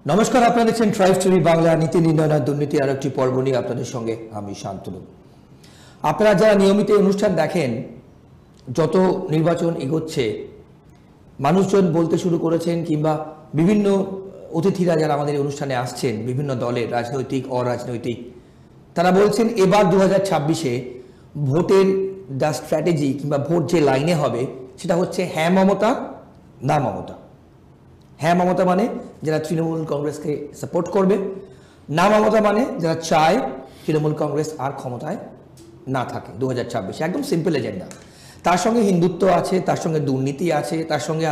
নমস্কার, আপনারা দেখছেন ট্রাইব টিভি বাংলা। নীতি নির্ণয় দুর্নীতি আর একটি পর্ব নিয়ে আপনাদের সঙ্গে আমি শান্তনু। আপনারা যারা নিয়মিত অনুষ্ঠান দেখেন, যত নির্বাচন এগোচ্ছে মানুষজন বলতে শুরু করেছেন, কিংবা বিভিন্ন অতিথিরা যারা আমাদের অনুষ্ঠানে আসছেন বিভিন্ন দলের, রাজনৈতিক অরাজনৈতিক, তারা বলছেন এবার 2026-এ ভোটের যা স্ট্র্যাটেজি কিংবা ভোট যে লাইনে হবে সেটা হচ্ছে হ্যাঁ মমতা না মমতা। হ্যাঁ মমতা মানে যারা তৃণমূল কংগ্রেসকে সাপোর্ট করবে, না মমতা মানে যারা চায় তৃণমূল কংগ্রেস আর ক্ষমতায় না থাকে 2026-এ। একদম সিম্পল এজেন্ডা। তার সঙ্গে হিন্দুত্ব আছে, তার সঙ্গে দুর্নীতি আছে, তার সঙ্গে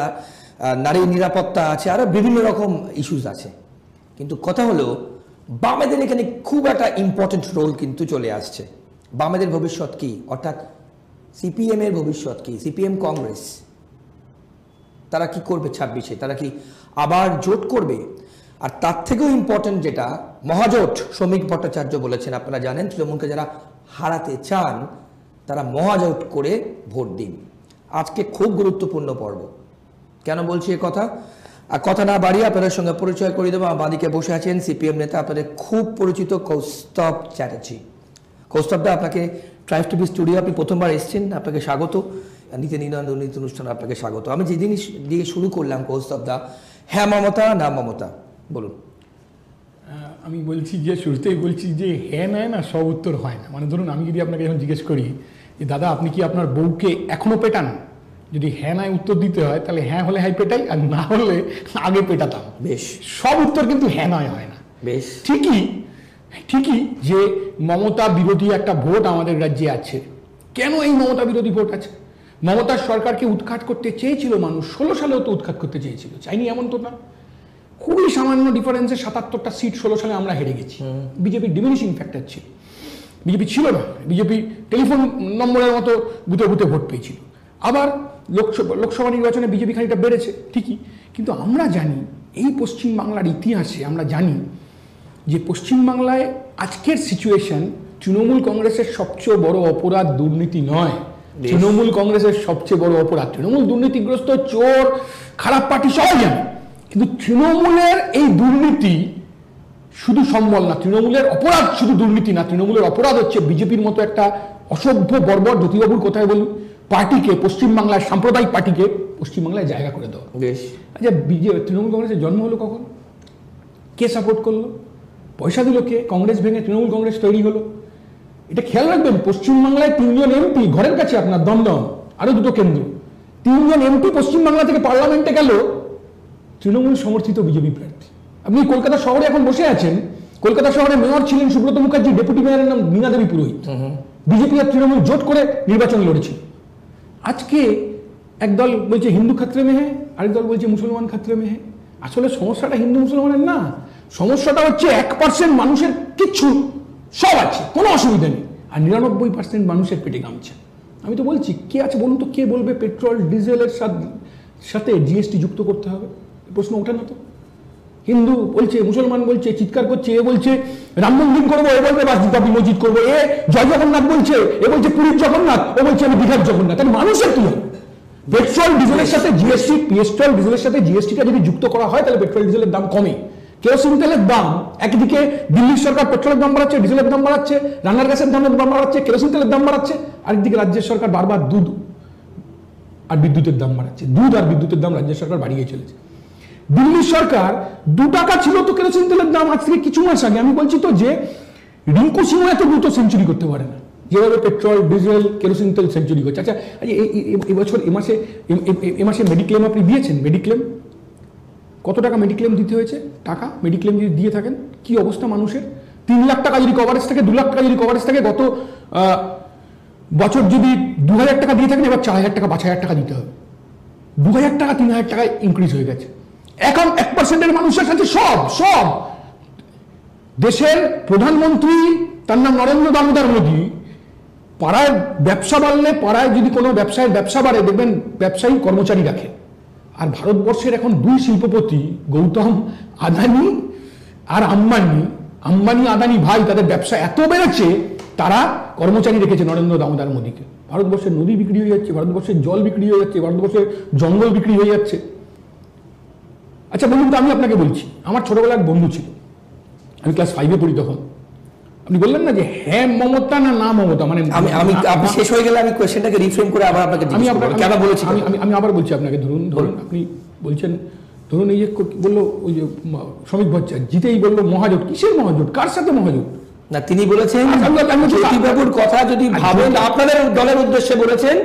নারী নিরাপত্তা আছে, আরও বিভিন্ন রকম ইস্যুস আছে। কিন্তু কথা হলো বামেদের এখানে খুব একটা ইম্পর্টেন্ট রোল কিন্তু চলে আসছে। বামেদের ভবিষ্যৎ কি, অর্থাৎ সিপিএমের ভবিষ্যৎ কি, সিপিএম কংগ্রেস তারা কি করবে 26-এ? তারা কি আবার জোট করবে? আর তার থেকেও ইম্পর্টেন্ট যেটা, মহাজোট। শ্রমিক ভট্টাচার্য বলেছেন, আপনারা জানেন তৃণমূলকে যারা হারাতে চান তারা মহাজোট করে ভোট দিন। আজকে খুব গুরুত্বপূর্ণ পর্ব। কেন বলছি এ কথা? আর কথা না বাড়িয়ে আপনাদের সঙ্গে পরিচয় করে দেবো। আমার বাঁদিকে বসে আছেন সিপিএম নেতা, আপনাদের খুব পরিচিত কৌস্তব চ্যাটার্জি। কৌস্তবদা, আপনাকে ট্রাইব টিভি স্টুডিও আপনি প্রথমবার এসেছেন, আপনাকে স্বাগত। নীতি নির্ণয় দুর্নীতি অনুষ্ঠানে আপনাকে স্বাগত। আমি যে জিনিস দিয়ে শুরু করলাম কৌস্তবদা, হ্যাঁ মমতা না মমতা, বলুন। আমি বলছি যে শুরুতেই বলছি যে হ্যাঁ নয় না, সব উত্তর হয় না। মানে ধরুন আমি যদি আপনাকে এখন জিজ্ঞেস করি যে দাদা আপনি কি আপনার বউকে এখনো পেটান, যদি হ্যাঁ নয় উত্তর দিতে হয় তাহলে হ্যাঁ হলে হাই পেটাই, আর না হলে আগে পেটাতাম। বেশ, সব উত্তর কিন্তু হ্যাঁ নয় হয় না। বেশ, ঠিকই যে মমতা বিরোধী একটা ভোট আমাদের রাজ্যে আছে। কেন এই মমতা বিরোধী ভোট আছে? মমতার সরকারকে উৎখাত করতে চেয়েছিল মানুষ, 16 সালেও তো উৎখাত করতে চেয়েছিল, চাইনি এমন তো না। খুবই সামান্য ডিফারেন্সে 77টা সিট 16 সালে আমরা হেরে গেছি। বিজেপির ডিমিনিশিং ফ্যাক্টর ছিল, বিজেপি ছিল না, বিজেপি টেলিফোন নম্বরের মতো বুথে বুথে ভোট পেয়েছিল। আবার লোকসভা নির্বাচনে বিজেপি খানিকটা বেড়েছে ঠিকই, কিন্তু আমরা জানি এই পশ্চিমবাংলার ইতিহাসে আমরা জানি যে পশ্চিমবাংলায় আজকের সিচুয়েশন, তৃণমূল কংগ্রেসের সবচেয়ে বড় অপরাধ দুর্নীতি নয়। তৃণমূল কংগ্রেসের সবচেয়ে বড় অপরাধ, তৃণমূল দুর্নীতিগ্রস্ত, চোর, খারাপ পার্টি সবাই জানে, কিন্তু তৃণমূলের এই দুর্নীতি শুধু সম্বল না, তৃণমূলের অপরাধ শুধু দুর্নীতি না, তৃণমূলের অপরাধ হচ্ছে বিজেপির মতো একটা অসভ্য বর্বর, জ্যোতিবাবুর কথায় বলি, পার্টিকে, পশ্চিমবাংলার সাম্প্রদায়িক পার্টিকে পশ্চিমবাংলায় জায়গা করে দেওয়া। আচ্ছা, তৃণমূল কংগ্রেসের জন্ম হলো কখন? কে সাপোর্ট করলো? পয়সা দিল কে? কংগ্রেস ভেঙে তৃণমূল কংগ্রেস তৈরি হলো। এটা খেয়াল রাখবেন, পশ্চিমবাংলায় 3 জন এমপি, ঘরের কাছে আপনার দমদম, আরো 2টো কেন্দ্র, 3 জন এমপি পশ্চিমবাংলা থেকে পার্লামেন্টে গেল তৃণমূল সমর্থিত বিজেপি প্রার্থী। আপনি কলকাতা শহরে এখন বসে আছেন, কলকাতা শহরে মেয়র ছিলেন সুব্রত মুখার্জি, ডেপুটি মেয়রের নাম মীনা দেবী পুরোহিত। বিজেপি আর তৃণমূল জোট করে নির্বাচন লড়েছিল। আজকে একদল বলছে হিন্দু খাত্রে মেহে, আরেক দল বলছে মুসলমান খাত্রে মেহে। আসলে সমস্যাটা হিন্দু মুসলমানের না, সমস্যাটা হচ্ছে 1% মানুষের কিচ্ছু সব আছে, কোনো অসুবিধা নেই, আর 99% মানুষের পেটে গামছে। আমি তো বলছি, কে আছে বলুন তো, কে বলবে পেট্রোল ডিজেলের সাথে জিএসটি যুক্ত করতে হবে? প্রশ্ন ওঠে না তো। হিন্দু বলছে, মুসলমান বলছে, চিৎকার করছে, এ বলছে রাম মন্দির করবো, এ বলবে বাবরি মসজিদ করবো, এ জয় জগন্নাথ বলছে, এ বলছে পুরীর জগন্নাথ, ও বলছে আমি দীঘার জগন্নাথ। তাহলে মানুষের কি হবে? পেট্রোল ডিজেলের সাথে জিএসটি, পেট্রোল ডিজেলের সাথে জিএসটিটা যদি যুক্ত করা হয় তাহলে পেট্রোল ডিজেলের দাম কমে। কেরোসিন তেলের দাম, একদিকে দিল্লির সরকার পেট্রোলের দাম বাড়াচ্ছে, ডিজেলের দাম বাড়াচ্ছে, রান্নার গ্যাসের দাম বাড়াচ্ছে, কেরোসিন তেলের দাম বাড়াচ্ছে, আরেকদিকে রাজ্যের সরকার বারবার দুধ আর বিদ্যুতের দাম বাড়াচ্ছে। দুধ আর বিদ্যুতের দাম রাজ্যের সরকার বাড়িয়ে চলেছে। দিল্লির সরকার 2 টাকা ছিল তো কেরোসিন তেলের দাম আজ থেকে কিছু মাস আগে। আমি বলছি তো যে রিঙ্কু সিংহ এত দ্রুত সেঞ্চুরি করতে পারে না, যেভাবে পেট্রোল ডিজেল কেরোসিন তেল সেঞ্চুরি করছে। আচ্ছা, এবছর এ মাসে মেডিক্লেম আপনি দিয়েছেন? মেডিক্লেম কত টাকা মেডিক্লেম দিতে হয়েছে? টাকা মেডিক্লেম যদি দিয়ে থাকেন, কি অবস্থা মানুষের? 3 লাখ টাকা যদি কভারেজ থাকে, 2 লাখ টাকা যদি কভারেজ থাকে, গত বছর যদি 2000 টাকা দিয়ে থাকেন, এবার 4000 টাকা 5000 টাকা দিতে হবে। 2000 টাকা 3000 টাকায় ইনক্রিজ হয়ে গেছে। এখন 1%-এর মানুষের কাছে সব দেশের প্রধানমন্ত্রী, তার নাম নরেন্দ্র দামোদর মোদী, পাড়ায় ব্যবসা বাড়লে, পাড়ায় যদি কোনো ব্যবসা বাড়ে, দেখবেন ব্যবসায়ী কর্মচারী রাখে। আর ভারতবর্ষের এখন 2 শিল্পপতি, গৌতম আদানি আর আম্বানি আদানি ভাই, তাদের ব্যবসা এত বেড়েছে, তারা কর্মচারী রেখেছে নরেন্দ্র দামোদর মোদীকে। ভারতবর্ষের নদী বিক্রি হয়ে যাচ্ছে, ভারতবর্ষের জল বিক্রি হয়ে যাচ্ছে, ভারতবর্ষের জঙ্গল বিক্রি হয়ে যাচ্ছে। আচ্ছা বলুন তো, আমি আপনাকে বলছি, আমার ছোটবেলার এক বন্ধু ছিল, আমি ক্লাস 5-এ পড়ি তখন। আপনি বললেন না যে হ্যাঁ মমতা না না মমতা, মানে আমি আপনি শেষ হয়ে গেলে আমি কোশ্চেনটাকে রিফ্রেম করে আবার আপনাকে জিজ্ঞেস করব কেন বলেছি। আমি আবার বলছি আপনাকে, ধরুন আপনি বলছেন, ধরুন এই যে বললো ওই যে শ্রমিক ভট্টাচার্য জিতেই বললো মহাজোট, কিসের মহাজোট, কার সাথে মহাজোট? না, তিনি বলেছেন জ্যোতিবাবুর কথা যদি ভাবেন, আপনাদের দলের উদ্দেশ্যে বলেছেন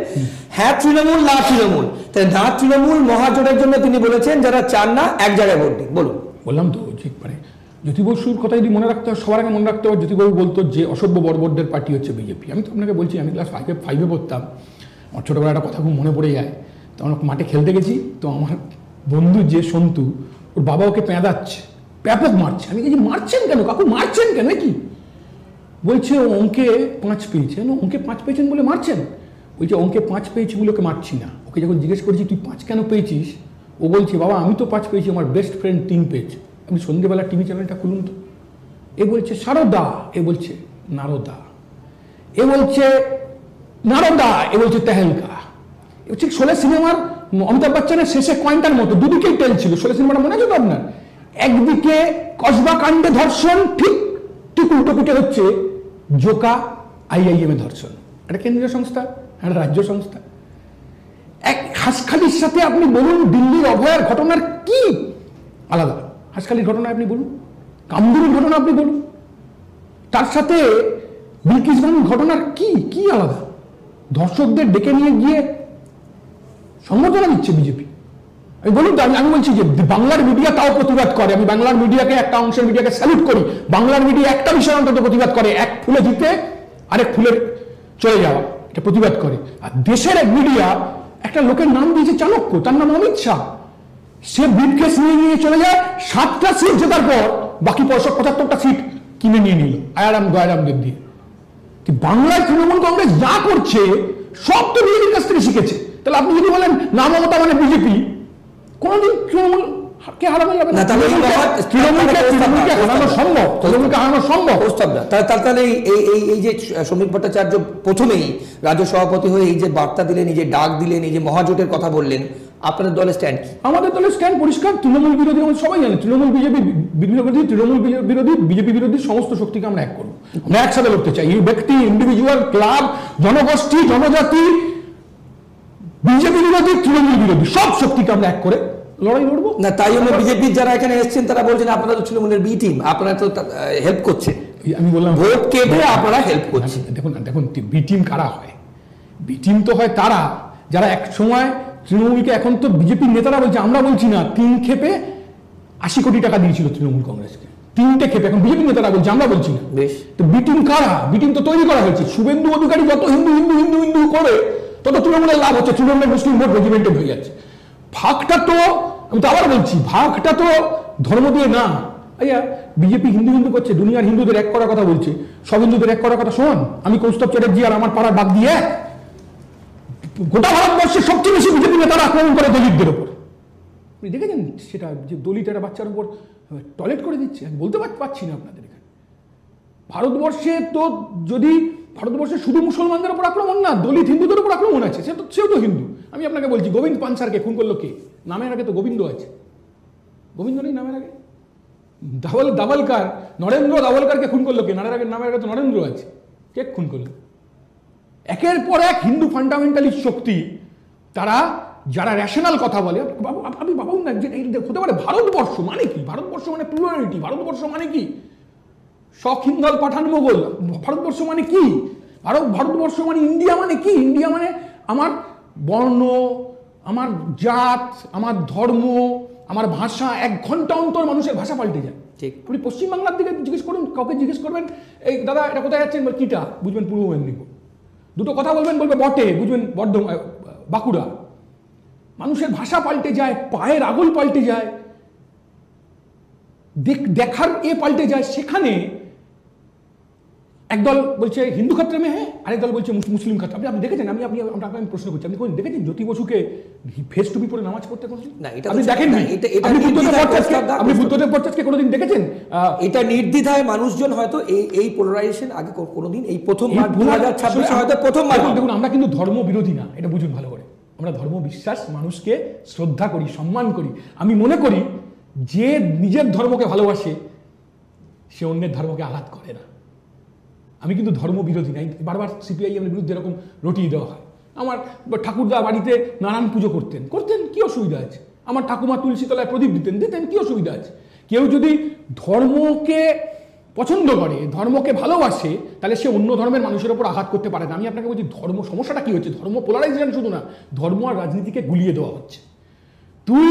হ্যাঁ তৃণমূল না তৃণমূল, তাই না তৃণমূল মহাজোটের জন্য তিনি বলেছেন যারা চান না এক জায়গায় ভোট দিন। বলুন। বললাম তো যে মানে জ্যোতি বসুর কথা যদি মনে রাখতে হয়, সবার আগে মনে রাখতে হবে জ্যোতিবাবু বলতো যে অসভ্য বর্বরদের পার্টি হচ্ছে বিজেপি। আমি তো আপনাকে বলছি, আমি ক্লাস 5-এ পড়তাম, আমার ছোটোবেলা একটা কথা খুব মনে পড়ে যায়। তো আমরা মাঠে খেলতে গেছি, তো আমার বন্ধু যে সন্তু, ওর বাবা ওকে পেঁদাচ্ছে, ব্যাপক মারছে। আমি বলছি মারছেন কেন কাকু, মারছেন কেন কি? বলছে ও অঙ্কে 5 পেয়েছেন, অঙ্কে 5 পেয়েছেন বলে মারছেন। বলছে অঙ্কে 5 পেয়েছি বলে ওকে মারছি না। ওকে যখন জিজ্ঞেস করেছি তুই 5 কেন পেয়েছিস, ও বলছে বাবা আমি তো 5 পেয়েছি, আমার বেস্ট ফ্রেন্ড 3 পেয়েছে। আপনি সন্ধ্যেবেলা টিভি চ্যানেলটা খুলুন তো, এ বলছে সারদা, এ বলছে নারদা, এ বলছে নারদা, এ বলছে তেহেলকা। এ হচ্ছে শোলে সিনেমার অমিতাভ বচ্চনের শেষে কয়েনটার মতো, দুদিকেই টেল ছিল। শোলে সিনেমাটা মনে আছে তো আপনার? একদিকে কসবা কাণ্ডে ধর্ষণ, ঠিক ঠিক উল্টো পিঠে হচ্ছে জোকা IIM এ ধর্ষণ। একটা কেন্দ্রীয় সংস্থা, একটা রাজ্য সংস্থা। এক হাসখালির সাথে আপনি বলুন দিল্লির অভয়ার ঘটনার কি আলাদা? হাসখালির ঘটনা আপনি বলুন, কামদুনির ঘটনা আপনি বলুন, তার সাথে বিলকিস বানুর ঘটনার কি আলাদা? ধর্ষকদের ডেকে নিয়ে গিয়ে সংবর্ধনা দিচ্ছে বিজেপি। আমি বলুন তো, আমি বলছি যে বাংলার মিডিয়া তাও প্রতিবাদ করে। আমি বাংলার মিডিয়াকে, একটা অংশের মিডিয়াকে স্যালুট করি। বাংলার মিডিয়া একটা বিষয় অন্তত প্রতিবাদ করে, এক ফুলে জিতে আরেক ফুলে চলে যাওয়া, এটা প্রতিবাদ করে। আর দেশের এক মিডিয়া একটা লোকের নাম দিয়েছে চাণক্য, তার নাম অমিত শাহ। সে ব্রিফকেস নিয়ে চলে যায়, 7টা সিট জেতার পর বাকি 75টা সিট কিনে নিয়ে নিল আয়ারাম গয়ারামদের দিয়ে। বাংলার তৃণমূল কংগ্রেস যা করছে সব তো বিজেপির কাছ থেকে শিখেছে। তাহলে আপনি যদি বলেন না মমতা মানে বিজেপি, কোনদিন তৃণমূলকে হারানো যাবে না। তৃণমূলকে হারানো সম্ভব, তৃণমূলকে হারানো সম্ভব প্রস্তাব না। তাহলে এই যে শ্রমিক ভট্টাচার্য প্রথমেই রাজ্য সভাপতি হয়ে এই যে বার্তা দিলেন, এই যে ডাক দিলেন, এই যে মহাজোটের কথা বললেন, আপনাদের দলের স্ট্যান্ড কি? আমাদের দলের স্ট্যান্ড পরিষ্কার, তৃণমূল বিরোধী। আমরা সবাই জানি তৃণমূল বিজেপি বিরোধী, তৃণমূল বিরোধী, বিজেপি বিরোধী সমস্ত শক্তিকে আমরা এক করবো। আমরা একসাথে লড়তে চাই। এই ব্যক্তি, ইন্ডিভিজুয়াল, ক্লাব, জনগোষ্ঠী, জনজাতি, বিজেপি বিরোধী, তৃণমূল বিরোধী সব শক্তিকে আমরা এক করে লড়াই লড়বো না। তাই জন্য বিজেপির যারা এখানে এসেছেন তারা বলছেন আপনারা তো তৃণমূলের বি টিম, আপনারা তো হেল্প করছে। আমি বললাম ভোট কেটে আপনারা হেল্প করছেন। দেখুন বি টিম কারা হয়? বি টিম তো হয় তারা যারা এক সময় তৃণমূলকে, এখন তো বিজেপির নেতারা বলছে, আমরা বলছি না, 3 ক্ষেপে 80 কোটি টাকা দিয়েছিল তৃণমূল কংগ্রেসকে, 3টে ক্ষেপে। এখন বিজেপি নেতারা বলছে, আমরা বলছি না। বেশ, তো বি টিম কারা? বি টিম তো তৈরি করা হয়েছে। শুভেন্দু অধিকারী যত হিন্দু হিন্দু হিন্দু হিন্দু করে তত তৃণমূলের লাভ হচ্ছে, তৃণমূলের মুসলিম ভোট রেজিমেন্টেড হয়ে যাচ্ছে। ভাগটা তো, আমি তো আবার বলছি, ভাগটা তো ধর্ম দিয়ে না। আইয়া বিজেপি হিন্দু হিন্দু করছে, দুনিয়ার হিন্দুদের এক করার কথা বলছে, সব হিন্দুদের এক করার কথা। শোন, আমি কৌস্তব চ্যাটার্জি আর আমার পাড়ার বাদ দিয়ে গোটা ভারতবর্ষে সবচেয়ে বেশি বিজেপি নেতারা আক্রমণ করে দলিতদের ওপর। আপনি দেখেছেন সেটা, যে দলিত একটা বাচ্চার উপর টয়লেট করে দিচ্ছে? আমি বলতে পারছি না আপনাদের এখানে। ভারতবর্ষে তো, যদি ভারতবর্ষে শুধু মুসলমানদের উপর আক্রমণ না, দলিত হিন্দুদের উপর আক্রমণ আছে, সেও তো হিন্দু। আমি আপনাকে বলছি, গোবিন্দ পানসারকে খুন করলো কে? নামের আগে তো গোবিন্দ আছে, গোবিন্দ নেই নামের আগে। দাভলকার, নরেন্দ্র দাভলকারকে খুন করলো কে? নামের আগে তো নরেন্দ্র আছে, কে খুন করলো? একের পর এক হিন্দু ফান্ডামেন্টালিস্ট শক্তি, তারা যারা র্যাশনাল কথা বলে, আমি ভাবুন না যে হতে পারে ভারতবর্ষ মানে কি? ভারতবর্ষ মানে প্লুরালিটি, ভারতবর্ষ মানে কি? শখ হিন্দল পাঠান মোগল, ভারতবর্ষ মানে কি? ভারতবর্ষ মানে ইন্ডিয়া মানে কি? ইন্ডিয়া মানে আমার বর্ণ, আমার জাত, আমার ধর্ম, আমার ভাষা। 1 ঘন্টা অন্তর মানুষের ভাষা পাল্টে যায়। ঠিক। আপনি পশ্চিমবাংলার দিকে জিজ্ঞেস করুন, কাউকে জিজ্ঞেস করবেন, এই দাদা এটা কোথায় যাচ্ছেন, কিটা, বুঝবেন পূর্ব মেদিনীপুর। দুটো কথা বলবেন, বলবে বটে, বুঝবেন বাঁকুড়া। মানুষের ভাষা পাল্টে যায়, পায়ের আঙুল পাল্টে যায়, দেখার পাল্টে যায়। সেখানে একদল বলছে হিন্দু ক্ষেত্রে মেয়ে, আরেক দল বলছে মুসলিম ক্ষেত্রে। আপনি দেখেছেন? আমি প্রশ্ন করছি, আপনি কোন দেখেছেন জ্যোতি বসুকে ফেস টুপি পরে নামাজ পড়তে কোনোদিন? না, এটা আপনি দেখেন না। আপনি বুদ্ধদেব ভট্টাচার্যকে কোনোদিন দেখেছেন? এটা নির্দ্বিধায় মানুষজন হয়তো এই পোলারাইজেশন আগে কোনোদিন, এই প্রথমবার 2026 হয়তো প্রথমবার। দেখুন, আমরা কিন্তু ধর্ম বিরোধী না, এটা বুঝুন ভালো করে। আমরা ধর্ম বিশ্বাস, মানুষকে শ্রদ্ধা করি, সম্মান করি। আমি মনে করি যে নিজের ধর্মকে ভালোবাসে সে অন্যের ধর্মকে আঘাত করে না। আমি কিন্তু ধর্ম বিরোধী নাই, বারবার সিপিআইএম এর বিরুদ্ধে এরকম রটিয়ে দেওয়া হয়। আমার ঠাকুরদা বাড়িতে নারায়ণ পুজো করতেন, কি অসুবিধা আছে? আমার ঠাকুমা তুলসীতলায় প্রদীপ দিতেন, কি অসুবিধা আছে? কেউ যদি ধর্মকে পছন্দ করে, ধর্মকে ভালোবাসে, তাহলে সে অন্য ধর্মের মানুষের ওপর আঘাত করতে পারে না। আমি আপনাকে বলছি ধর্ম সমস্যাটা কি হচ্ছে, ধর্ম পোলারাইজেশন শুধু না, ধর্ম আর রাজনীতিকে গুলিয়ে দেওয়া হচ্ছে। তুই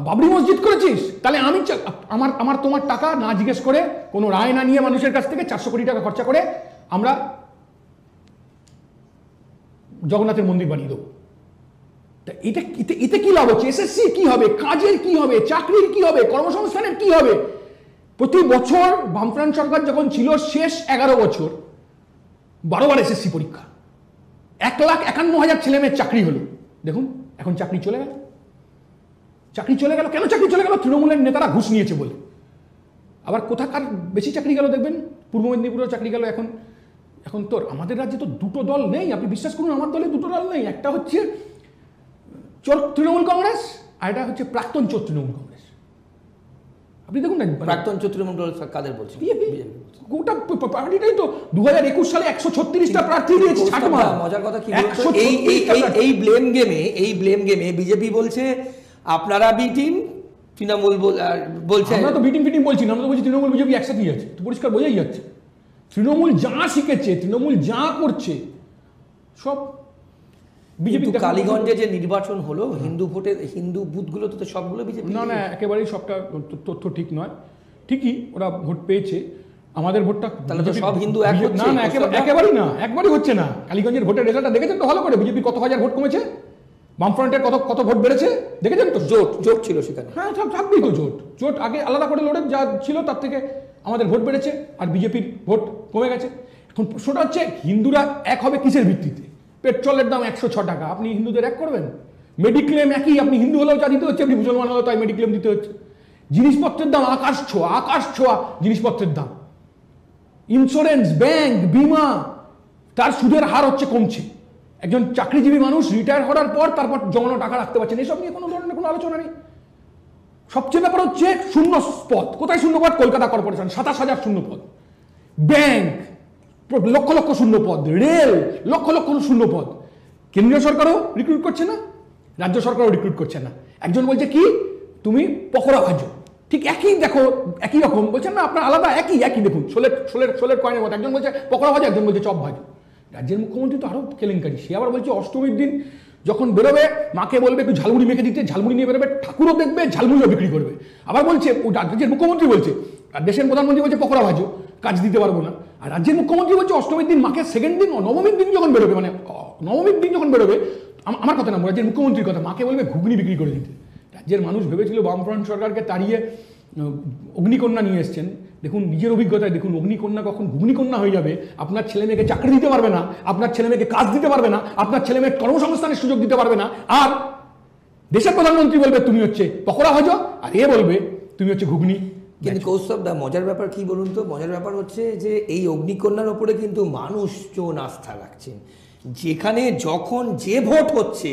বাবরি মসজিদ করেছিস, তাহলে আমি আমার তোমার টাকা না জিজ্ঞেস করে, কোনো রায় না নিয়ে মানুষের কাছ থেকে 400 কোটি টাকা খরচা করে আমরা জগন্নাথের মন্দির বানিয়ে দেবো। এতে কি লাভ হচ্ছে? এসএসসি কি হবে, কাজের কি হবে, চাকরির কি হবে, কর্মসংস্থানের কি হবে? প্রতি বছর বামফ্রন্ট সরকার যখন ছিল শেষ 11 বছর 12 বার এসএসসি পরীক্ষা, 1,51,000 ছেলে মেয়ের চাকরি হলো। দেখুন এখন চাকরি চলে গেল। কেন চাকরি চলে গেল? তৃণমূলের নেতারা ঘুষ নিয়েছে বলে। আবার কোথাকার বেশি চাকরি গেল দেখবেন, পূর্ব মেদিনীপুরেও চাকরি গেল। এখন তো আমাদের রাজ্যে তো দুটো দল নেই, আপনি বিশ্বাস করুন, আমার দলে দুটো দল নেই। একটা হচ্ছে চোর তৃণমূল কংগ্রেস, আর এটা হচ্ছে প্রাক্তন চোর তৃণমূল কংগ্রেস। আপনি দেখুন না, প্রাক্তন চোর তৃণমূল কংগ্রেস কাদের বলছেন? গোটা পার্টিটাই তো 2021 সালে 136টা প্রার্থী দিয়েছে। মজার কথা কি, এই ব্লেম গেমে বিজেপি বলছে আপনারা বি টিম, তৃণমূল বলছে আমরা তো বি টিম বলছি না, আমরা তো বলছি তৃণমূল বিজেপি একসাথেই আছে। তো পরিষ্কার বোঝাই যাচ্ছে তৃণমূল যা শিখেছে, তৃণমূল যা করছে সব বিজেপি। কালীগঞ্জে যে নির্বাচন হলো, হিন্দু ভোটের হিন্দু বুথগুলো তো সবগুলো বিজেপি। না, একেবারেই সবটা তথ্য ঠিক নয়। ঠিকই ওরা ভোট পেয়েছে, আমাদের ভোটটা তাহলে তো সব হিন্দু এক হচ্ছে না, একেবারেই না, একবারই হচ্ছে না। কালীগঞ্জের ভোটের রেজাল্টটা দেখেছেন তো ভালো করে? বিজেপি কত হাজার ভোট কমেছে, বামফ্রন্টের কত ভোট বেড়েছে দেখেছেন তো? জোট ছিল সেখানে। হ্যাঁ, থাকবেই তো জোট আগে আলাদা করে লড়ে যা ছিল তার থেকে আমাদের ভোট বেড়েছে আর বিজেপির ভোট কমে গেছে। এখন প্রশ্নটা হচ্ছে হিন্দুরা এক হবে কিসের ভিত্তিতে? পেট্রোলের দাম 106 টাকা, আপনি হিন্দুদের এক করবেন? মেডিক্লেম একই, আপনি হিন্দু হলেও যা দিতে হচ্ছে, আপনি মুসলমান হলেও তাই মেডিক্লেম দিতে হচ্ছে। জিনিসপত্রের দাম আকাশ ছোঁয়া জিনিসপত্রের দাম। ইন্স্যুরেন্স, ব্যাংক, বিমা, তার সুদের হার কমছে। একজন চাকরিজীবী মানুষ রিটায়ার করার পর তারপর জমানো টাকা রাখতে পারছেন, এসব নিয়ে কোনো ধরনের কোনো আলোচনা নেই। সবচেয়ে ব্যাপার হচ্ছে শূন্য পদ। কোথায় শূন্য পদ? কলকাতা কর্পোরেশন 27,000 শূন্য পদ, ব্যাংক লক্ষ লক্ষ শূন্য পদ, রেল লক্ষ লক্ষ শূন্য পদ। কেন্দ্রীয় সরকারও রিক্রুট করছে না, রাজ্য সরকারও রিক্রুট করছে না। একজন বলছে কি তুমি পকোড়া ভাজো, ঠিক একই দেখো, একই রকম বলছেন না, আপনার আলাদা একই দেখুন, ষোলের কয়েনের মতো। একজন বলছে পকোড়া ভাজো, একজন বলছে চপ ভাজো। রাজ্যের মুখ্যমন্ত্রী তো আরো কেলেঙ্কারি, সে আবার বলছে অষ্টমীর দিন যখন বেরোবে মাকে বলবে একটু ঝালমুড়ি মেখে দিতে, ঝালমুড়ি নিয়ে বেরোবে, ঠাকুরও দেখবে, ঝালমুড়িও বিক্রি করবে। আবার বলছে রাজ্যের মুখ্যমন্ত্রী বলছে, আর দেশের প্রধানমন্ত্রী বলছে পকোড়া ভাজো, কাজ দিতে পারবো না। আর রাজ্যের মুখ্যমন্ত্রী বলছে অষ্টমীর দিন মাকে সেকেন্ড দিন, নবমীর দিন যখন বেরোবে, আমার কথা না, রাজ্যের মুখ্যমন্ত্রীর কথা, মাকে বলবে ঘুগনি বিক্রি করে দিতে। রাজ্যের মানুষ ভেবেছিল বামফ্রন্ট সরকারকে তাড়িয়ে অগ্নিকন্যা নিয়ে এসছেন। দেখুন নিজের অভিজ্ঞতায় দেখুন, অগ্নিকন্যা কখন ঘুগনিকন্যা হয়ে যাবে। আপনার ছেলে মেয়েকে চাকরি দিতে পারবে না, আপনার ছেলে মেয়েকে কাজ দিতে পারবে না, আপনার ছেলে মেয়ের কর্মসংস্থানের সুযোগ দিতে পারবে না। আর দেশের প্রধানমন্ত্রী বলবে তুমি পকোড়া ভাজো, আর এ বলবে তুমি ঘুগনি। কিন্তু কৌস্তব দা, মজার ব্যাপার কি বলুন তো? মজার ব্যাপার হচ্ছে যে এই অগ্নিকন্যার ওপরে কিন্তু মানুষজন আস্থা রাখছেন। যেখানে যখন যে ভোট হচ্ছে,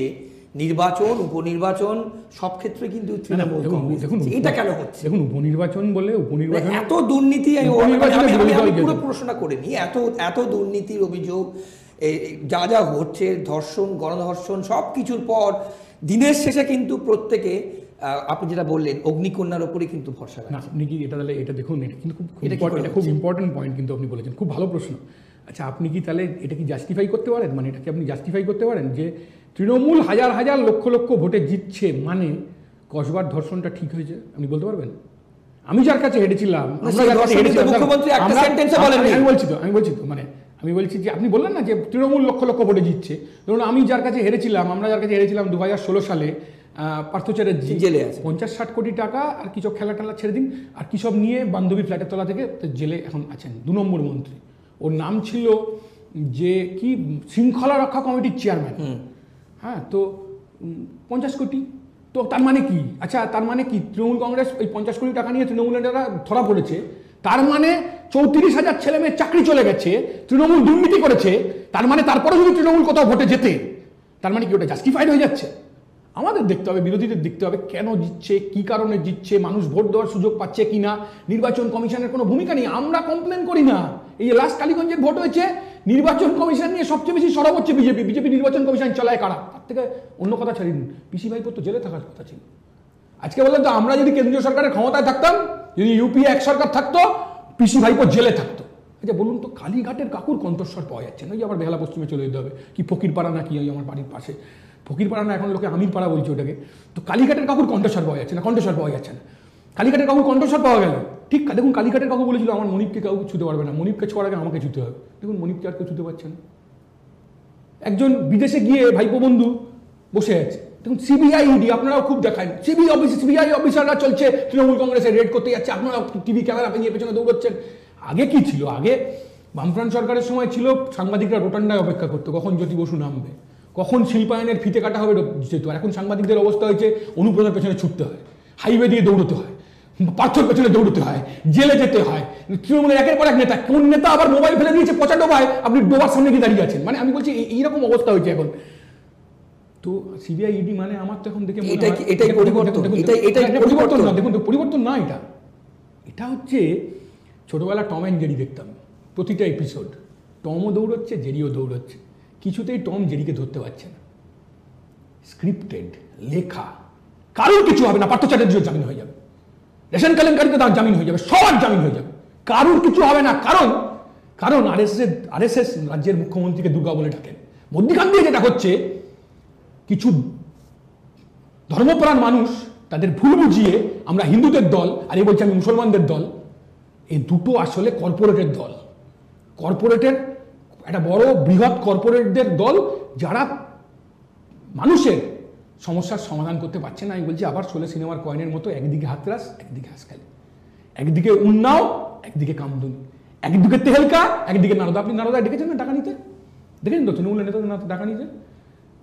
নির্বাচন, উপনির্বাচন, সব ক্ষেত্রে কিন্তু দেখুন এটা কেন হচ্ছে? দেখুন উপনির্বাচন বলে এত দুর্নীতি, আমি পুরো প্রশ্নটা করিনি, এত দুর্নীতির অভিযোগ, যা হচ্ছে, ধর্ষণ, গণধর্ষণ, সব কিছুর পর দিনের শেষে কিন্তু প্রত্যেকে, আপনি যেটা বললেন অগ্নিকন্যার উপরে কিন্তু ভরসা রাখছেন। আপনি কি এটা দেখুন, এটা কিন্তু খুব ইম্পর্টেন্ট পয়েন্ট কিন্তু আপনি বলেছেন, খুব ভালো প্রশ্ন। আচ্ছা, আপনি কি তাহলে এটা কি জাস্টিফাই করতে পারেন? মানে এটাকে আপনি জাস্টিফাই করতে পারেন যে তৃণমূল হাজার হাজার লক্ষ লক্ষ ভোটে জিতছে, মানে কসবার ধর্ষণটা ঠিক হয়েছে? আপনি বলতে পারবেন? আমি যার কাছে হেঁটেছিলাম, আমি বলছি যে আপনি বললেন না যে তৃণমূল লক্ষ লক্ষ ভোটে জিতছে, ধরুন আমরা যার কাছে হেরেছিলাম 2016 সালে পার্থ চ্যাটার্জি জেলে আছে, 50-60 কোটি টাকা আর কিছু খেলা টেলা ছেড়ে দিন, আর কি সব নিয়ে বান্ধবী ফ্ল্যাটের তলা থেকে জেলে এখন আছেন 2 নম্বর মন্ত্রী। ওর নাম ছিল যে কি শৃঙ্খলা রক্ষা কমিটির চেয়ারম্যান। হ্যাঁ, তো 50 কোটি, তো তার মানে কি? আচ্ছা, তার মানে কি তৃণমূল কংগ্রেস ওই 50 কোটি টাকা নিয়ে তৃণমূলের ধরা পড়েছে, তার মানে 34,000 ছেলে মেয়ের চাকরি চলে গেছে, তৃণমূল দুর্নীতি করেছে, তার মানে তারপরে যদি তৃণমূল কোথাও ভোটে যেতে, তার মানে কি ওটা জাস্টিফাইড হয়ে যাচ্ছে? আমাদের দেখতে হবে, বিরোধীদের দেখতে হবে কেন জিতছে, কি কারণে জিতছে, মানুষ ভোট দেওয়ার সুযোগ পাচ্ছে কিনা, নির্বাচন কমিশনের কোনো ভূমিকা নেই। আমরা কমপ্লেন করি না। এই যে লাস্ট কালীগঞ্জের ভোট হয়েছে, নির্বাচন কমিশন নিয়ে সবচেয়ে বেশি সরব হচ্ছে বিজেপি নির্বাচন কমিশন চালায় কারা? তার থেকে অন্য কথা ছাড়িয়ে দিন, পিসি ভাইপো তো জেলে থাকার কথা ছিল। আজকে বললেন তো আমরা যদি কেন্দ্রীয় সরকারের ক্ষমতায় থাকতাম, যদি ইউপিএ এক সরকার থাকতো, পিসি ভাইপো জেলে থাকতো। আচ্ছা বলুন তো, কালীঘাটের কাকুর কণ্ঠস্বর পাওয়া যাচ্ছে না? ওই যে আবার বেহালা পশ্চিমে চলে যেতে হবে, কি ফকিরপাড়া না কি, ওই আমার বাড়ির পাশে ফকিরপাড়া না, এখন লোকে আমিরপাড়া বলছে ওটাকে। তো কালীঘাটের কাকুর কণ্ঠস্বর পাওয়া যাচ্ছে না, কণ্ঠস্বর পাওয়া যাচ্ছে না। কালীঘাটের কাকুর কণ্ঠস্বর পাওয়া গেল, ঠিক দেখুন কালীঘাটের কাকু বলেছিল আমার মনিপকে কাউ ছুতে পারবে না, মনিপকে ছোঁয়ার আগে আমাকে ছুতে হবে। দেখুন মনিপকে আর কেউ ছুতে পারছে না। একজন বিদেশে গিয়ে ভাইপো বন্ধু বসে আছে, দেখুন সিবিআই ইডি আপনারাও খুব দেখান, সিবিআই অফিসাররা চলছে তৃণমূল কংগ্রেসে রেড করতে যাচ্ছে, আপনারা টিভি ক্যামেরা পেয়ে পেছনে দৌড়চ্ছেন। আগে কি ছিল? আগে বামফ্রন্ট সরকারের সময় ছিল সাংবাদিকরা রোটান্ডায় অপেক্ষা করতো কখন জ্যোতি বসু নামবে, কখন শিল্পায়নের ফিতে কাটা হবে যেত। আর এখন সাংবাদিকদের অবস্থা হয়েছে অনুপ্রদার পেছনে ছুটতে হয়, হাইওয়ে দিয়ে দৌড়তে হয়, পার্থর পেছনে দৌড়তে হয়, জেলে যেতে হয়। তৃণমূলের একের পর এক নেতা, কোন নেতা আবার মোবাইল ফেলে দিয়েছে পচা ডোবায়, আপনি ডোবার সামনে গিয়ে দাঁড়িয়ে আছেন। মানে আমি বলছি এইরকম অবস্থা হয়েছে এখন। তো সিবিআই ইডি মানে আমার তো এখন দেখে এটাই পরিবর্তন না, দেখুন পরিবর্তন না, এটা হচ্ছে ছোটবেলা টম অ্যান্ড জেরি দেখতাম, প্রতিটা এপিসোড টমও দৌড়চ্ছে, জেরিও দৌড়চ্ছে, কিছুতেই টম জেরিকে ধরতে পারছে না। স্ক্রিপ্টেড, লেখা, কারোর কিছু হবে না। পার্থ চ্যাটার্জিও জামিন হয়ে যাবে, রেশন কেলেঙ্কারিতে তার জামিন হয়ে যাবে, সবার জামিন হয়ে যাবে, কারোর কিছু হবে না। কারণ আরএসএস রাজ্যের মুখ্যমন্ত্রীকে দুর্গা বলে ডাকেন। মধ্যখান দিয়ে যেটা হচ্ছে, কিছু ধর্মপ্রাণ মানুষ তাদের ভুল বুঝিয়ে আমরা হিন্দুদের দল আর এই বলছি আমি মুসলমানদের দল, এই দুটো আসলে কর্পোরেটের দল, কর্পোরেটের একটা বড় বৃহৎ কর্পোরেটদের দল, যারা মানুষের সমস্যার সমাধান করতে পারছে না। আমি বলছি আবার 16 সিনেমার কয়েনের মতো, একদিকে হাতরাস, একদিকে হাসখালি, একদিকে উন্নাও, একদিকে কামদুনি, একদিকে তেহেলকা, একদিকে নারদা। আপনি নারদা ডেকেছেন না টাকা নিতে? দেখেছেন তো তৃণমূলের নেতা টাকা নিতে?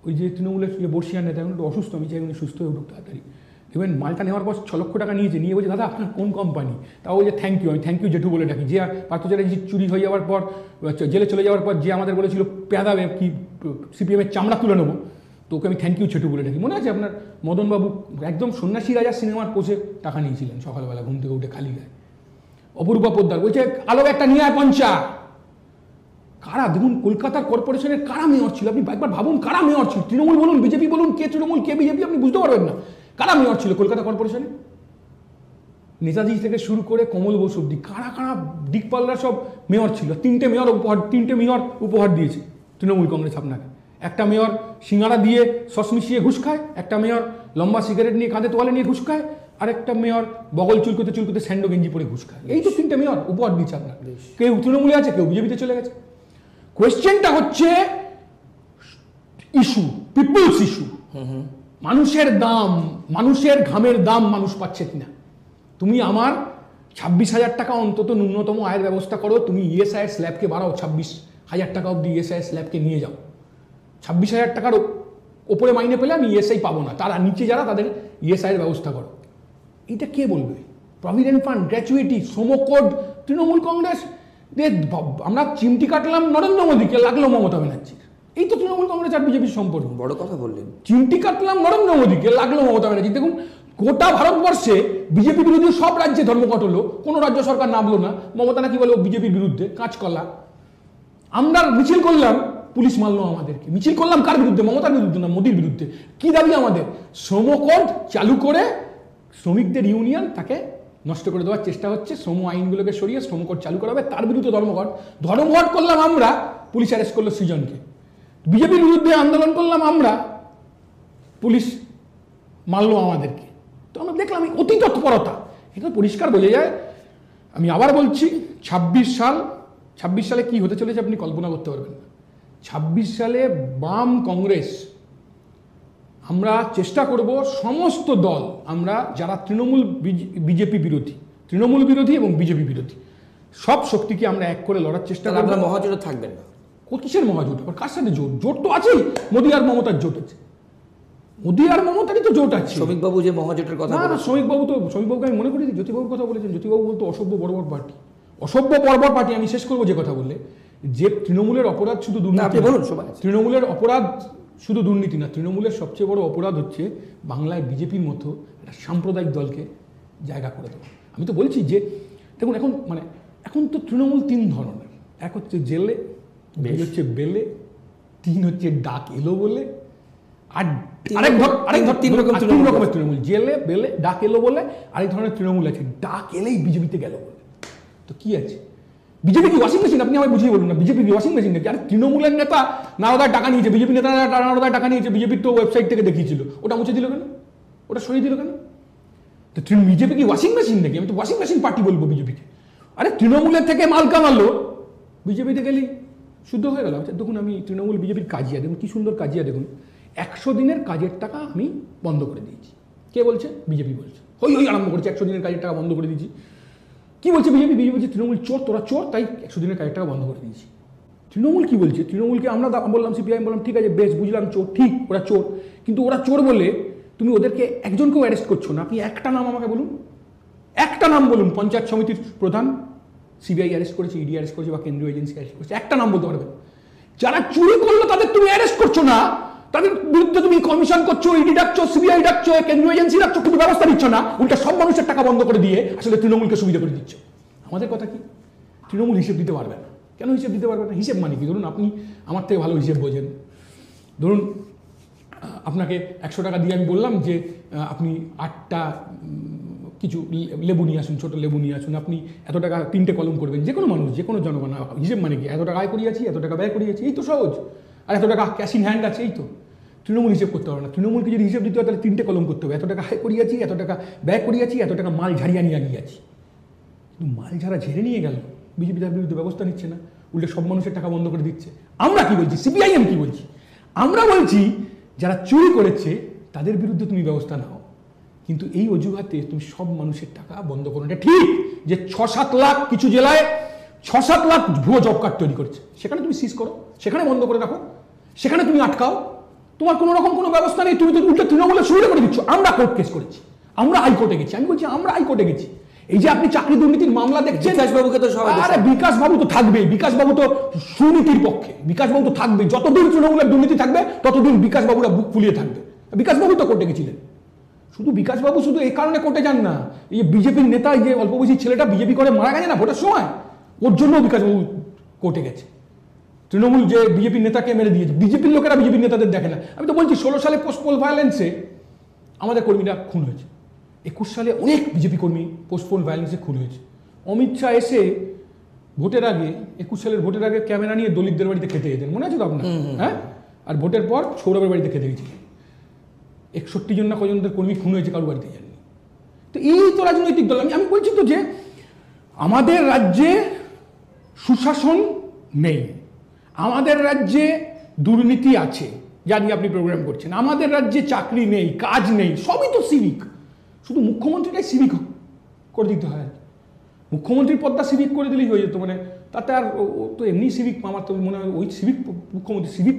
ওই যে তৃণমূলের বর্ষিয়ার নেতা, এখন একটু অসুস্থ, আমি চাই উনি সুস্থ হয়ে উঠুক তাড়াতাড়ি। দেখবেন মালটা নেওয়ার পর 6 লক্ষ টাকা নিয়েছে, নিয়ে বলছে দাদা আপনার কোন কোম্পানি? তাও বলছে থ্যাংক ইউ, আমি থ্যাংক ইউ জেঠু বলে ডাকি। যে পার্থ চ্যাটার্জি চুরি হয়ে যাওয়ার পর, জেলে চলে যাওয়ার পর, যে আমাদের বলেছিল পেয়াদা কি সিপিএমের চামড়া তুলে নেবো, তো ওকে আমি থ্যাংক ইউ ছেটু বলে ডাকি। মনে আছে আপনার মদনবাবু একদম সন্ন্যাসী রাজা সিনেমার পোষে টাকা নিয়েছিলেন, সকালবেলা ঘুম থেকে উঠে খালি গায়ে। অপরূপা পোদ্দার বলছে আলো একটা নিয়ে আয় পঞ্চা। কারা? দেখুন কলকাতার কর্পোরেশনের কারা মেয়র ছিল, আপনি একবার ভাবুন কারা মেয়র ছিল। তৃণমূল বলুন, বিজেপি বলুন, কে তৃণমূল কে বিজেপি আপনি বুঝতে পারবেন না। কারা মেয়র ছিল কলকাতা কর্পোরেশনে? নেতাজি থেকে শুরু করে কমল বোস অব্দি কারা দিকপাল্লার সব মেয়র ছিল। 3টে মেয়র উপহার দিয়েছে তৃণমূল কংগ্রেস আপনাকে। একটা মেয়র সিঙ্গারা দিয়ে সস মিশিয়ে ঘুষ খায়, একটা মেয়র লম্বা সিগারেট নিয়ে কাঁধে তোয়ালে নিয়ে ঘুষ খায়, আর একটা মেয়র বগল চুলকুতে স্যান্ডো গেঞ্জি পরে ঘুষ খায়। এই তো 3টে মেয়র উপহার দিচ্ছে আপনার। কেউ তৃণমূলে আছে, কেউ বিজেপিতে চলে গেছে। কোয়েশ্চেনটা হচ্ছে ইস্যু, পিপলস ইস্যু, মানুষের দাম, মানুষের ঘামের দাম মানুষ পাচ্ছে কিনা। তুমি আমার 26,000 টাকা অন্তত ন্যূনতম আয়ের ব্যবস্থা করো, তুমি ইএসআই স্ল্যাবকে বাড়াও, 26,000 টাকা অব্দি ইএসআই স্ল্যাবকে নিয়ে যাও। 26,000 টাকার ওপরে মাইনে পেলে আমি ইএসআই পাবো না, তারা নিচে যারা তাদের ইএসআই এর ব্যবস্থা করো। এটা কে বলবে? প্রভিডেন্ট ফান্ড, গ্র্যাচুইটি, শ্রমকোড, তৃণমূল কংগ্রেস আমরা চিমটি কাটলাম নরেন্দ্র মোদীকে, লাগলো মমতা ব্যানার্জি। এই তো তৃণমূল কংগ্রেস আর বিজেপির সম্পর্ক। বড় কথা বললেন, চিমটি কাটলাম নরেন্দ্র মোদীকে, লাগলো মমতা ব্যানার্জি। দেখুন গোটা ভারতবর্ষে বিজেপি বিরোধী সব রাজ্যে ধর্মঘট হলো, কোনো রাজ্য সরকার নামলো না। মমতা নাকি বলে বিজেপির বিরুদ্ধে, কাঁচকলা। আমরা মিছিল করলাম, পুলিশ মারলো আমাদেরকে। মিছিল করলাম কার বিরুদ্ধে? মমতার বিরুদ্ধে না, মোদীর বিরুদ্ধে। কি দাবি আমাদের? শ্রমকোড চালু করে শ্রমিকদের ইউনিয়ন তাকে নষ্ট করে দেওয়ার চেষ্টা হচ্ছে। শ্রম আইনগুলোকে সরিয়ে শ্রমকোড চালু করা হবে, তার বিরুদ্ধে ধর্মঘট করলাম আমরা, পুলিশ অ্যারেস্ট করলো সৃজনকে। বিজেপির বিরুদ্ধে আন্দোলন করলাম আমরা, পুলিশ মারলো আমাদেরকে। তো আমরা দেখলাম অতি তৎপরতা। এটা পরিষ্কার বোঝা যায়। আমি আবার বলছি, 26 সালে কি হতে চলেছে আপনি কল্পনা করতে পারবেন না। 26 সালে বাম কংগ্রেস, আমরা চেষ্টা করব সমস্ত দল, আমরা যারা তৃণমূল বিজেপি বিরোধী, তৃণমূল বিরোধী এবং বিজেপি বিরোধী সব শক্তিকে আমরা এক করে লড়ার চেষ্টা করব। আপনারা মহাজোটে থাকবেন না? কিসের মহাজোট? আবার কার সাথে জোট? জোট তো আছেই, মোদী আর মমতার জোট আছে। মোদী আর মমতারই তো জোট আছে। শ্রমিকবাবু যে মহাজোটের কথা না, শ্রমিকবাবুকে আমি মনে করি জ্যোতিবাবুর কথা বলেছেন। জ্যোতিবাবু বলতো অসভ্য বর্বর পার্টি, অসভ্য বর্বর পার্টি। আমি শেষ করবো যে কথা বললে, যে তৃণমূলের অপরাধ শুধু দুর্নীতি, বলুন সবাই, তৃণমূলের অপরাধ শুধু দুর্নীতি না, তৃণমূলের সবচেয়ে বড় অপরাধ হচ্ছে বাংলায় বিজেপির মতো একটা সাম্প্রদায়িক দলকে জায়গা করে দেওয়া। আমি তো বলছি যে দেখুন এখন তো তৃণমূল 3 ধরনের, এক হচ্ছে জেলে, 2 হচ্ছে বেলে, 3 হচ্ছে ডাক এলো বলে, আর তিন রকমের তৃণমূল, জেলে বেলে ডাক এলো বলে, আরেক ধরনের তৃণমূল আছে ডাক এলেই বিজেপিতে গেল বলে। তো কি আছে? বিজেপি কি ওয়াশিং মেশিন? আপনি আমায় বুঝিয়ে বলুন না, বিজেপি কি ওয়াশিং মেশিন নাকি? আর তৃণমূলের নেতা নারদার টাকা নিয়েছে, বিজেপি নেতা নারদার টাকা নিয়েছে, বিজেপির তো ওয়েবসাইট থেকে দেখিয়েছিল, ওটা মুছে দিল কেন? ওটা সরিয়ে দিল কেন? তো বিজেপি কি ওয়াশিং মেশিন নাকি? আমি তো ওয়াশিং মেশিন পার্টি বলবো বিজেপিকে। আরে তৃণমূলের থেকে মাল কামালো, বিজেপিতে গেলেই শুদ্ধ হয়ে গেল। আচ্ছা দেখুন, আমি তৃণমূল বিজেপির কাজিয়া দেখুন, কি সুন্দর কাজিয়া দেখুন। 100 দিনের কাজের টাকা আমি বন্ধ করে দিয়েছি। কে বলছে? বিজেপি বলছে। হই আরম্ভ করেছে, 100 দিনের কাজের টাকা বন্ধ করে দিয়েছি। কি বলছে বিজেপি? বিজেপি বলছে তৃণমূল চোর, তোরা চোর, তাই 100 দিনের কাজের টাকা বন্ধ করে দিয়েছি। তৃণমূল কি বলছে? তৃণমূলকে আমরা বললাম, সিপিআইএম বললাম ঠিক আছে বেশ বুঝলাম চোর, ঠিক ওরা চোর, কিন্তু ওরা চোর বলে তুমি ওদেরকে একজনকেও অ্যারেস্ট করছো না। আপনি একটা নাম আমাকে বলুন, একটা নাম বলুন পঞ্চায়েত সমিতির প্রধান সিবিআই অ্যারেস্ট করেছে, ইডি অ্যারেস্ট করেছে বা কেন্দ্রীয় এজেন্সি অ্যারেস্ট করেছে, একটা নাম বলতে পারবেন? যারা চুরি করলো তাদের তুমি অ্যারেস্ট করছো না, তাদের বিরুদ্ধে তুমি কমিশন করছো, ইডি ডাকছো, সিবিআই ডাকছো, কেন্দ্রীয় এজেন্সি ডাকছো, কিন্তু ব্যবস্থা নিচ্ছ না, উল্টা সব মানুষের টাকা বন্ধ করে দিয়ে আসলে তৃণমূলকে সুবিধা করে দিচ্ছ। আমাদের কথা কি? তৃণমূল হিসেব দিতে পারবে না। কেন হিসেব দিতে পারবে না? হিসেব মানে কি? ধরুন আপনি আমার থেকে ভালো হিসেব বোঝেন। ধরুন আপনাকে 100 টাকা দিয়ে আমি বললাম যে আপনি 8টা কিছু লেবু নিয়ে আসুন, ছোটো লেবু নিয়ে আসুন, আপনি এত টাকা 3টে কলম করবেন। যে কোনো মানুষ, যে কোনো জনগণ হিসেব মানে কি? এত টাকা আয় করিয়েছি, এত টাকা ব্যয় করিয়েছি, এই তো সহজ। আর এত টাকা ক্যাশ ইন হ্যান্ড আছে, এই তো। তৃণমূল হিসেব করতে পারবে না। তৃণমূলকে যদি হিসেব দিতে হয় তাহলে 3টে কলম করতে হবে। এত টাকা আয় করিয়েছি, এত টাকা ব্যয় করিয়েছি, এত টাকা মাল ঝাড়িয়ে নিয়ে গিয়েছি। কিন্তু মাল যারা ঝেড়ে নিয়ে গেল, বিজেপি তার বিরুদ্ধে ব্যবস্থা নিচ্ছে না, উল্টে সব মানুষের টাকা বন্ধ করে দিচ্ছে। আমরা কি বলছি? সিপিআইএম কি বলছি? আমরা বলছি যারা চুরি করেছে তাদের বিরুদ্ধে তুমি ব্যবস্থা নাও, কিন্তু এই অজুহাতে তুমি সব মানুষের টাকা বন্ধ করো। এটা ঠিক যে 6-7 লাখ কিছু জেলায় 6-7 লাখ ভুয়ো জব কার্ড তৈরি করছে, সেখানে তুমি সিজ করো, সেখানে বন্ধ করে রাখো, সেখানে তুমি আটকাও। তোমার কোনো রকম কোনো ব্যবস্থা নেই, তুমি তো উল্টে তৃণমূলের সুবিধা করে দিচ্ছ। আমরা কোর্ট কেস করেছি, আমরা হাইকোর্টে গেছি। আমি বলছি আমরা হাইকোর্টে গেছি। এই যে আপনি চাকরি দুর্নীতির মামলা দেখছেন, বিকাশবাবুকে তো সবাই, আরে বিকাশবাবু তো থাকবেই, বিকাশবাবু তো সুনীতির পক্ষে, বিকাশবাবু তো থাকবে। যতদিন তৃণমূলের দুর্নীতি থাকবে ততদিন বিকাশবাবুরা বুক ফুলিয়ে থাকবে। বিকাশবাবু তো কোর্টে গেছিলেন। শুধু বিকাশবাবু শুধু এই কারণে কোর্টে যান না, এই বিজেপির নেতা, এই যে অল্প বয়সী ছেলেটা বিজেপি করে মারা গেছে না ভোটের সময়, ওর জন্য বিকাশবাবু কোর্টে গেছে। তৃণমূল যে বিজেপির নেতাকে মেরে দিয়েছে, বিজেপির লোকেরা বিজেপির নেতাদের দেখে না। আমি তো বলছি 16 সালে পোস্ট পোল ভায়োলেন্সে আমাদের কর্মীরা খুন হয়েছে, 21 সালে অনেক বিজেপি কর্মী পোস্ট পোল ভায়োলেন্সে খুন হয়েছে। অমিত শাহ এসে ভোটের আগে, 21 সালের ভোটের আগে ক্যামেরা নিয়ে দলিতদের বাড়িতে খেতে যেতেন, মনে আছে তো আপনার? হ্যাঁ। আর ভোটের পর সৌরভের বাড়িতে খেতে গেছিলেন। 61 জন না কজনদের কর্মী খুন হয়েছে, কারো বাড়িতে যাননি। তো এই তো রাজনৈতিক দল। আমি বলছি তো যে আমাদের রাজ্যে সুশাসন নেই, আমাদের রাজ্যে দুর্নীতি আছে, যা নিয়ে আপনি প্রোগ্রাম করছেন। আমাদের রাজ্যে চাকরি নেই, কাজ নেই, সবই তো সিভিক। শুধু মুখ্যমন্ত্রীটাই সিভিক করে দিতে হয়। মুখ্যমন্ত্রীর পদটা সিভিক করে দিলেই হয়ে যেত, মানে তাতে আর তো এমনি সিভিক আমার তো মনে হয় ওই সিভিক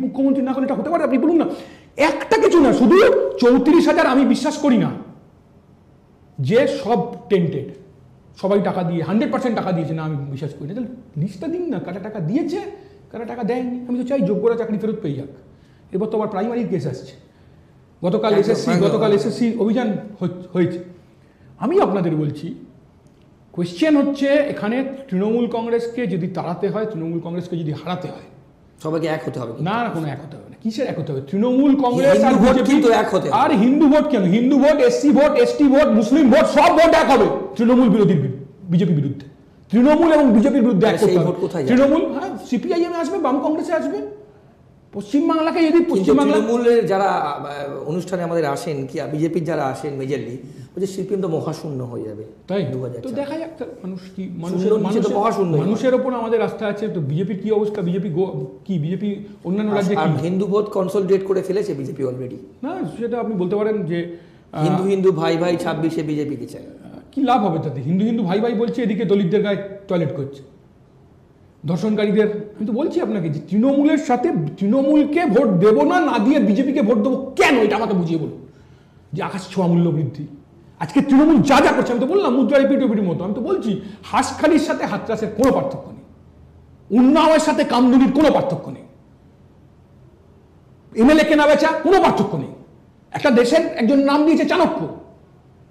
মুখ্যমন্ত্রী না হলে এটা হতে পারে? আপনি বলুন না, একটা কিছু না, শুধু 34,000 আমি বিশ্বাস করি না যে সব টেন্টেড, সবাই টাকা দিয়ে 100% টাকা দিয়েছে, না আমি বিশ্বাস করি না। তাহলে লিস্টটা দিন না, কারা টাকা দিয়েছে কারা টাকা দেয়নি। আমি তো চাই যোগ্যরা চাকরি ফেরত পেয়ে যাক। এবার তো আবার প্রাইমারি কেস আসছে, গতকাল এসএসসি অভিযান হয়েছে। আমি আপনাদের বলছি, কোয়েশ্চেন হচ্ছে এখানে তৃণমূল কংগ্রেসকে যদি তাড়াতে হয়, তৃণমূল কংগ্রেসকে যদি হারাতে হয়, সবাইকে এক হতে হবে। না কোনো এক হতে হবে না। কিসের এক হতে হবে? তৃণমূল কংগ্রেস আর বিজেপি তো এক হতে হবে। আর হিন্দু ভোট কেন? Hindu vote, SC vote, ST vote, Muslim vote, সব ভোট এক হবে তৃণমূল বিরোধী বিজেপি বিরুদ্ধে। তৃণমূল এবং বিজেপির বিরুদ্ধে এক করতে হবে। তৃণমূল, হ্যাঁ, সিপিআইএম আসবে, বাম কংগ্রেসে আসবে। পশ্চিমবাংলাকে যদি তৃণমূলের যারা অনুষ্ঠানে আমাদের আসেন, কি বিজেপির যারা আসেন মেজরলি, বলছে সিপিএম তো মহাশূন্য হয়ে যাবে। তাই তো দেখা যাক মানুষ কি, মানুষের ওপর আমাদের আস্থা আছে। তো বিজেপির কি অবস্থা? বিজেপি অন্যান্য রাজ্যে কি হিন্দু ভোট কনসলিডেট করে ফেলেছে বিজেপি অলরেডি? না, সেটা আপনি বলতে পারেন যে হিন্দু ভাই 26-এ বিজেপি কি চায়? কি লাভ হবে তাতে? হিন্দু ভাই বলছে, এদিকে দলিতদের গায়ে টয়লেট করছে, ধর্ষণকারীদের। আমি তো বলছি আপনাকে যে তৃণমূলের সাথে, তৃণমূলকে ভোট দেবো না, না দিয়ে বিজেপিকে ভোট দেবো কেন, এটা আমাকে বুঝিয়ে বলুন। যে আকাশ ছোঁয়া মূল্য বৃদ্ধি, আজকে তৃণমূল যা যা করছে, আমি তো বললাম মুদ্রার পিটোপিটির মতো। আমি তো বলছি হাঁসখালির সাথে হাতরাসের কোনো পার্থক্য নেই, উন্নাওয়ের সাথে কামদুনির কোনো পার্থক্য নেই। এমএলএ কেনা বেচা কোনো পার্থক্য নেই। একটা দেশের একজন নাম দিয়েছে চাণক্য,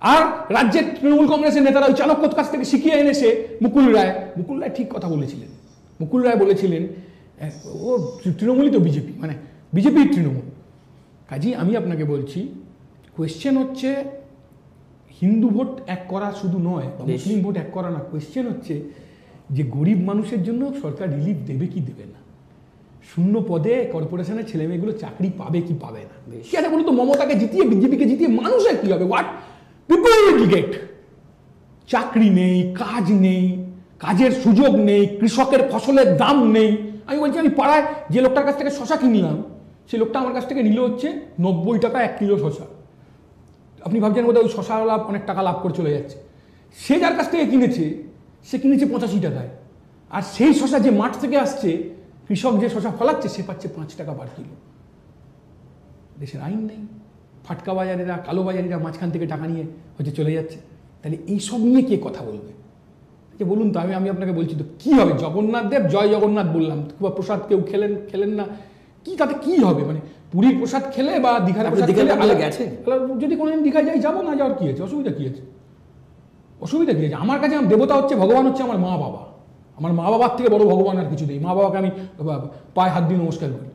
আর রাজ্যের তৃণমূল কংগ্রেসের নেতারা ওই চাণক্যর কাছ থেকে শিখিয়ে এনেছে মুকুল রায় ঠিক কথা বলেছিলেন। মুকুল রায় বলেছিলেন ও তৃণমূলই তো বিজেপি, মানে বিজেপির তৃণমূল। কাজেই আমি আপনাকে বলছি, কোয়েশ্চেন হচ্ছে হিন্দু ভোট এক করা শুধু নয়, মুসলিম ভোট এক করা না, কোয়েশ্চেন হচ্ছে যে গরিব মানুষের জন্য সরকার রিলিফ দেবে কি দেবে না। শূন্য পদে কর্পোরেশনের ছেলে মেয়েগুলো চাকরি পাবে কি পাবে না। কি আছে বলুন তো, মমতাকে জিতিয়ে বিজেপিকে জিতিয়ে মানুষের কি হবে? What people will get? চাকরি নেই, কাজ নেই, কাজের সুযোগ নেই, কৃষকের ফসলের দাম নেই। আমি বলছি, আমি পাড়ায় যে লোকটার কাছ থেকে শশা কিনলাম, সেই লোকটা আমার কাছ থেকে নিল হচ্ছে 90 টাকা 1 কিলো শশা। আপনি ভাবছেন বোধহয় ওই শশা লাভ অনেক টাকা লাভ করে চলে যাচ্ছে। সে যার কাছ থেকে কিনেছে, সে কিনেছে 85 টাকায়, আর সেই শশা যে মাঠ থেকে আসছে, কৃষক যে শশা ফলাচ্ছে, সে পাচ্ছে 5 টাকা পার কিলো। দেশের আইন নেই, ফাটকা বাজারিরা, কালো বাজারিরা মাঝখান থেকে টাকা নিয়ে হচ্ছে চলে যাচ্ছে। তাহলে এইসব নিয়ে কে কথা বলবে? যে বলুন তো, আমি আপনাকে বলছি তো কি হবে? জগন্নাথ দেব জয় জগন্নাথ বললাম, প্রসাদ কেউ খেলেন না, কি তাতে কি হবে? মানে পুরীর প্রসাদ খেলে বা দীঘার প্রসাদ খেলে গেছে, যদি কোনোদিন দীঘা যাই, যাবো, না যাওয়ার কি আছে? অসুবিধা কি আছে? অসুবিধা কি আছে? আমার কাছে দেবতা হচ্ছে, ভগবান হচ্ছে আমার মা বাবা। আমার মা বাবার থেকে বড় ভগবান আর কিছু নেই। মা বাবাকে আমি পায়ে হাত দিয়ে নমস্কার করি,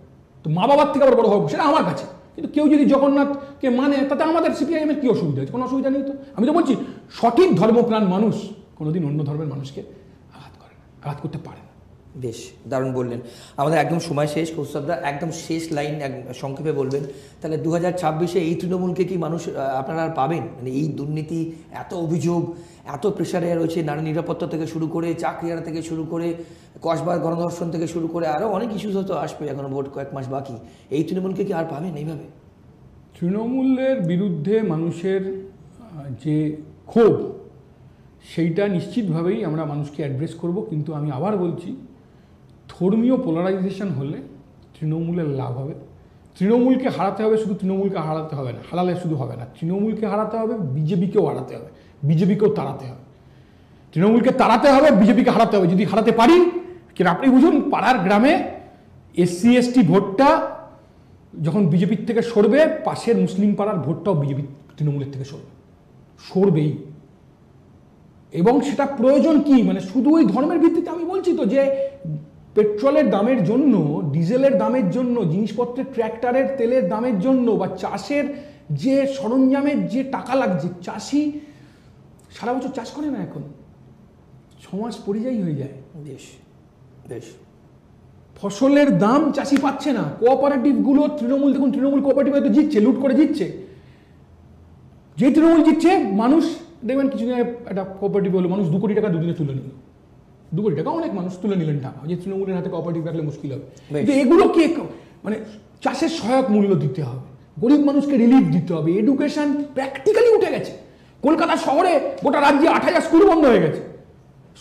তো মা বাবার থেকে আবার বড় ভগবান সেটা আমার কাছে। কিন্তু কেউ যদি জগন্নাথকে মানে, তাতে আমাদের সিপিআইএম এর কি অসুবিধা আছে? কোনো অসুবিধা নেই তো। আমি তো বলছি, সঠিক ধর্মপ্রাণ মানুষ কোনোদিন অন্য ধর্মের মানুষকে আঘাত করে না, আঘাত করতে পারে না। বেশ দারুণ বললেন। আমাদের একদম সময় শেষ। কৌস্তবদা, একদম শেষ লাইন সংক্ষেপে বলবেন, তাহলে 2026-এ এই তৃণমূলকে কি মানুষ আপনারা আর পাবেন? মানে এই দুর্নীতি, এত অভিযোগ, এত প্রেশারে রয়েছে, নারী নিরাপত্তা থেকে শুরু করে, চাকরি হারা থেকে শুরু করে, কসবার গণধর্ষণ থেকে শুরু করে, আরও অনেক ইস্যুস হয়তো আসবে, এখনো ভোট কয়েক মাস বাকি। এই তৃণমূলকে কি আর পাবেন এইভাবে? তৃণমূলের বিরুদ্ধে মানুষের যে ক্ষোভ, সেইটা নিশ্চিতভাবেই আমরা মানুষকে অ্যাড্রেস করব। কিন্তু আমি আবার বলছি, ধর্মীয় পোলারাইজেশন হলে তৃণমূলের লাভ হবে। তৃণমূলকে হারাতে হবে, শুধু তৃণমূলকে হারাতে হবে না, হারালে শুধু হবে না, তৃণমূলকে হারাতে হবে, বিজেপিকেও হারাতে হবে, বিজেপিকেও তাড়াতে হবে। তৃণমূলকে তাড়াতে হবে, বিজেপিকে হারাতে হবে। যদি হারাতে পারি, কিন্তু আপনি বুঝুন, পাড়ার গ্রামে SC ST ভোটটা যখন বিজেপির থেকে সরবে, পাশের মুসলিম পাড়ার ভোটটাও বিজেপি তৃণমূলের থেকে সরবেই। এবং সেটা প্রয়োজন কি, মানে শুধু ওই ধর্মের ভিত্তিতে? আমি বলছি তো যে পেট্রোলের দামের জন্য, ডিজেলের দামের জন্য, জিনিসপত্রের ট্র্যাক্টরের তেলের দামের জন্য, বা চাষের যে সরঞ্জামের যে টাকা লাগছে, চাষি সারা বছর চাষ করে না, এখন 6 মাস পরিযায়ী হয়ে যায়। বেশ বেশ ফসলের দাম চাষি পাচ্ছে না। কোঅপারেটিভগুলো, তৃণমূল দেখুন, তৃণমূল কোঅপারেটিভ হয়তো জিতছে, লুট করে জিতছে। যে তৃণমূল জিতছে, মানুষ দেখবেন কিছুদিন আগে একটা কোঅপারেটিভ হলো, মানুষ 2 কোটি টাকা দুদিনে তুলে নিল। 2 কোটি টাকা অনেক মানুষ তুলে নিলেন টাকা, যে তৃণমূলের হাতে কোঅপারেটিভ রাখলে মুশকিল হবে। কিন্তু এগুলোকে মানে চাষের সহায়ক মূল্য দিতে হবে, গরিব মানুষকে রিলিফ দিতে হবে, এডুকেশন প্র্যাকটিক্যালি উঠে গেছে। কলকাতা শহরে, গোটা রাজ্যে 8000 স্কুল বন্ধ হয়ে গেছে।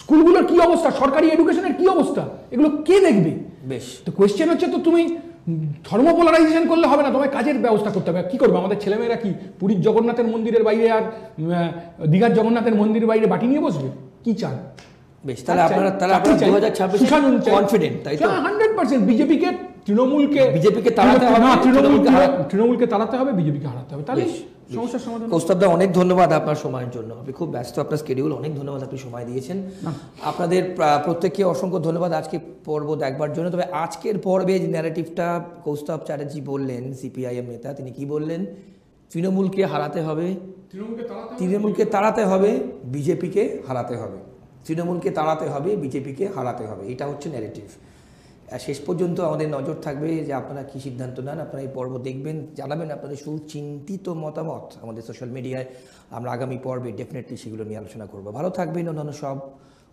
স্কুলগুলোর কি অবস্থা, সরকারি এডুকেশনের কি অবস্থা, এগুলো কে দেখবে? বেশ, তো কোয়েশ্চেন হচ্ছে, তো তুমি ধর্ম পোলারাইজেশন করলে হবে না, তোমায় কাজের ব্যবস্থা করতে হবে। কি করবে আমাদের ছেলেমেয়েরা? কি পুরীর জগন্নাথের মন্দিরের বাইরে আর দীঘার জগন্নাথের মন্দিরের বাইরে বাটি নিয়ে বসবে? কি চান? বেশ, তাহলে আপনারা 2026 কনফিডেন্ট, তাই তো? 100% বিজেপিকে, বিজেপিকে তাড়াতে হবে, তৃণমূলকে তাড়াতে হবে, বিজেপিকে হারাতে হবে, তাহলে সমস্যার সমাধান। কৌস্তবদা, অনেক ধন্যবাদ আপনার সময়ের জন্য। আপনি খুব ব্যস্ত, আপনার স্কেডিউল, অনেক ধন্যবাদ, আপনি সময় দিয়েছেন। আপনাদের প্রত্যেককে অসংখ্য ধন্যবাদ আজকে পর্ব দেখবার জন্য। তবে আজকের পর্বে যে ন্যারেটিভটা কৌস্তব চ্যাটার্জি বললেন, সিপিআইএম নেতা, তিনি কি বললেন? তৃণমূলকে হারাতে হবে, তৃণমূলকে তাড়াতে হবে, বিজেপিকে হারাতে হবে, তৃণমূলকে তাড়াতে হবে, বিজেপিকে হারাতে হবে, এটা হচ্ছে ন্যারেটিভ। শেষ পর্যন্ত আমাদের নজর থাকবে যে আপনারা কী সিদ্ধান্ত নেন। আপনারা এই পর্ব দেখবেন, জানাবেন আপনাদের সুচিন্তিত মতামত আমাদের সোশ্যাল মিডিয়ায়। আমরা আগামী পর্বে ডেফিনেটলি সেগুলো নিয়ে আলোচনা করবো। ভালো থাকবেন। অন্যান্য সব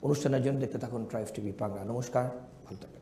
অনুষ্ঠানের জন্য দেখতে থাকুন ট্রাইবস টিভি বাংলা। নমস্কার, ভালো থাকবেন।